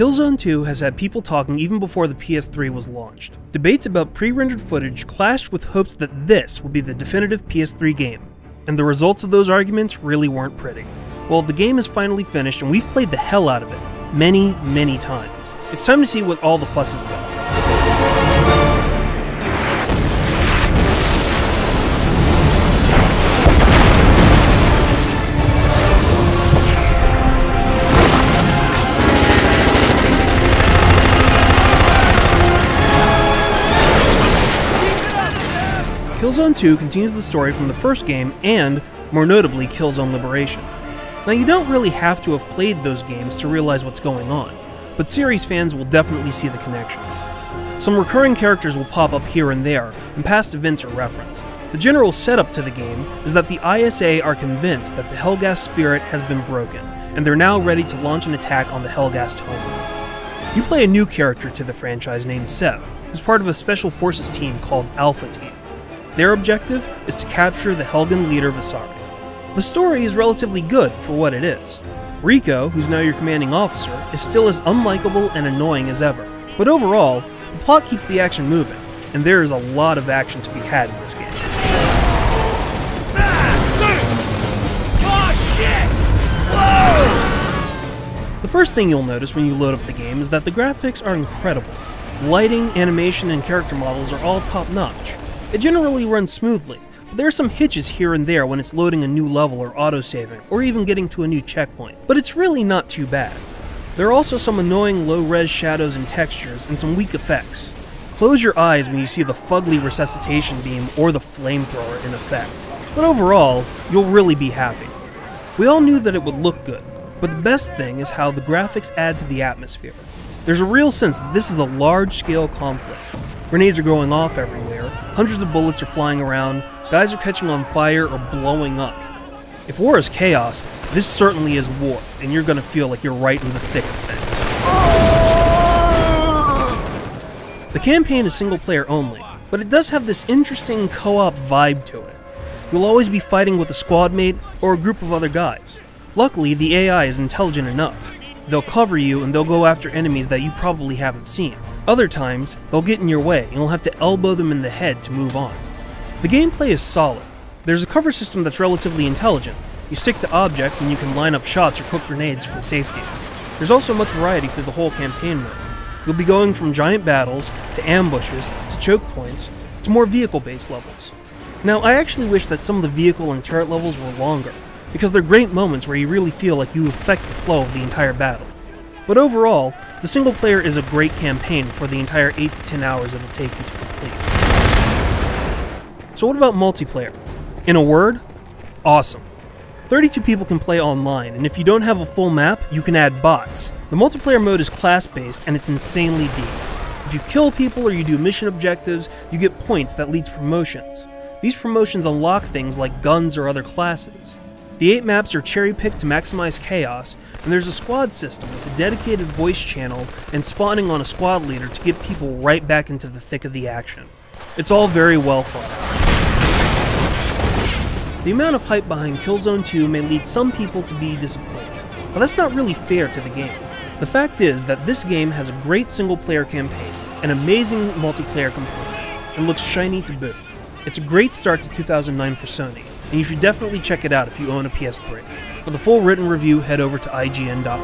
Killzone 2 has had people talking even before the PS3 was launched. Debates about pre-rendered footage clashed with hopes that this would be the definitive PS3 game, and the results of those arguments really weren't pretty. Well, the game is finally finished and we've played the hell out of it, many, many times. It's time to see what all the fuss is about. Killzone 2 continues the story from the first game and, more notably, Killzone Liberation. Now, you don't really have to have played those games to realize what's going on, but series fans will definitely see the connections. Some recurring characters will pop up here and there, and past events are referenced. The general setup to the game is that the ISA are convinced that the Helghast spirit has been broken, and they're now ready to launch an attack on the Helghast homeworld. You play a new character to the franchise named Sev, who's part of a special forces team called Alpha Team. Their objective is to capture the Helghan leader Visari. The story is relatively good for what it is. Rico, who's now your commanding officer, is still as unlikable and annoying as ever. But overall, the plot keeps the action moving, and there is a lot of action to be had in this game. The first thing you'll notice when you load up the game is that the graphics are incredible. Lighting, animation, and character models are all top-notch. It generally runs smoothly, but there are some hitches here and there when it's loading a new level or autosaving, or even getting to a new checkpoint. But it's really not too bad. There are also some annoying low-res shadows and textures, and some weak effects. Close your eyes when you see the fugly resuscitation beam or the flamethrower in effect. But overall, you'll really be happy. We all knew that it would look good, but the best thing is how the graphics add to the atmosphere. There's a real sense that this is a large-scale conflict. Grenades are going off everywhere, hundreds of bullets are flying around, guys are catching on fire or blowing up. If war is chaos, this certainly is war, and you're gonna feel like you're right in the thick of things. The campaign is single player only, but it does have this interesting co-op vibe to it. You'll always be fighting with a squad mate or a group of other guys. Luckily, the AI is intelligent enough. They'll cover you and they'll go after enemies that you probably haven't seen. Other times, they'll get in your way and you'll have to elbow them in the head to move on. The gameplay is solid. There's a cover system that's relatively intelligent. You stick to objects and you can line up shots or cook grenades from safety. There's also much variety through the whole campaign mode. You'll be going from giant battles, to ambushes, to choke points, to more vehicle-based levels. Now, I actually wish that some of the vehicle and turret levels were longer, because they're great moments where you really feel like you affect the flow of the entire battle. But overall, the single player is a great campaign for the entire 8 to 10 hours it'll take you to complete. So what about multiplayer? In a word, awesome. 32 people can play online, and if you don't have a full map, you can add bots. The multiplayer mode is class-based, and it's insanely deep. If you kill people or you do mission objectives, you get points that lead to promotions. These promotions unlock things like guns or other classes. The 8 maps are cherry-picked to maximize chaos, and there's a squad system with a dedicated voice channel and spawning on a squad leader to get people right back into the thick of the action. It's all very well thought out. The amount of hype behind Killzone 2 may lead some people to be disappointed, but that's not really fair to the game. The fact is that this game has a great single-player campaign, an amazing multiplayer component, and looks shiny to boot. It's a great start to 2009 for Sony, and you should definitely check it out if you own a PS3. For the full written review, head over to IGN.com.